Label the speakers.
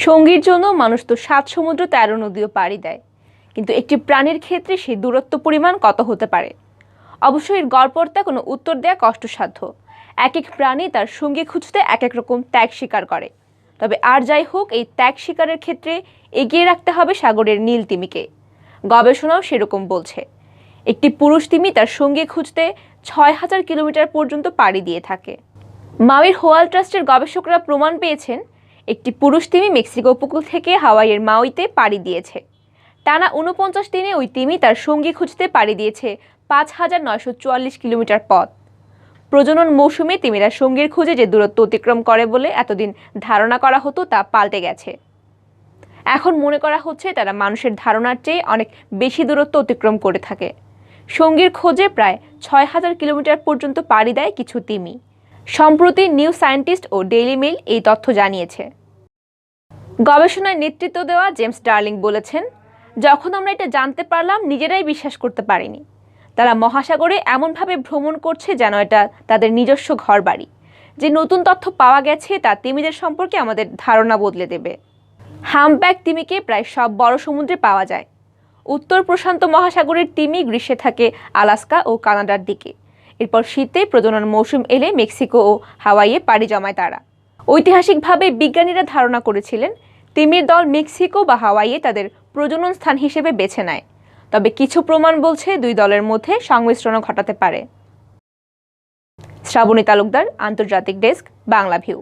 Speaker 1: সঙ্গীর জন্য মানুষ তো ৭ সমুদ্র ১৩ নদীও পাড়ি দেয়, কিন্তু একটি প্রাণীর ক্ষেত্রে সেই দূরত্ব পরিমাণ কত হতে পারে? অবশ্যই এর গড়পড়তা কোনো উত্তর দেওয়া কষ্টসাধ্য। এক এক প্রাণী তার সঙ্গী খুঁজতে এক এক রকম ত্যাগ স্বীকার করে। তবে আর যাই হোক, এই ত্যাগ স্বীকারের ক্ষেত্রে এগিয়ে রাখতে হবে সাগরের নীল তিমিকে। গবেষণাও সেরকম বলছে। একটি পুরুষ তিমি তার সঙ্গী খুঁজতে ৬,০০০ কিলোমিটার পর্যন্ত পাড়ি দিয়ে থাকে। মাউইর হোয়াল ট্রাস্টের গবেষকরা প্রমাণ পেয়েছেন, একটি পুরুষ তিমি মেক্সিকো উপকূল থেকে হাওয়াইয়ের মাউইতে পাড়ি দিয়েছে। টানা ৪৯ দিনে ওই তিমি তার সঙ্গী খুঁজতে পাড়ি দিয়েছে ৫,৯৪৪ কিলোমিটার পথ। প্রজনন মৌসুমে তিমিরা সঙ্গীর খুঁজে যে দূরত্ব অতিক্রম করে বলে এতদিন ধারণা করা হতো তা পাল্টে গেছে। এখন মনে করা হচ্ছে তারা মানুষের ধারণার চেয়ে অনেক বেশি দূরত্ব অতিক্রম করে থাকে। সঙ্গীর খোঁজে প্রায় ৬,০০০ কিলোমিটার পর্যন্ত পাড়ি দেয় কিছু তিমি। সম্প্রতি নিউ সায়েন্টিস্ট ও ডেইলি মেইল এই তথ্য জানিয়েছে। গবেষণায় নেতৃত্ব দেওয়া জেমস ডার্লিং বলেছেন, যখন আমরা এটা জানতে পারলাম নিজেরাই বিশ্বাস করতে পারিনি। তারা মহাসাগরে এমনভাবে ভ্রমণ করছে যেন এটা তাদের নিজস্ব ঘরবাড়ি। যে নতুন তথ্য পাওয়া গেছে তা তিমিদের সম্পর্কে আমাদের ধারণা বদলে দেবে। হাম্পব্যাক তিমিকে প্রায় সব বড় সমুদ্রে পাওয়া যায়। উত্তর প্রশান্ত মহাসাগরের তিমি গ্রীষ্মে থাকে আলাস্কা ও কানাডার দিকে। এরপর শীতে প্রজনন মৌসুম এলে মেক্সিকো ও হাওয়াইয়ে পাড়ি জমায় তারা। ঐতিহাসিকভাবে বিজ্ঞানীরা ধারণা করেছিলেন তিমির দল মেক্সিকো বা হাওয়াইয়ে তাদের প্রজনন স্থান হিসেবে বেছে নেয়। তবে কিছু প্রমাণ বলছে দুই দলের মধ্যে সংমিশ্রণও ঘটাতে পারে। শ্রাবণী তালুকদার, আন্তর্জাতিক ডেস্ক, বাংলাভিউ।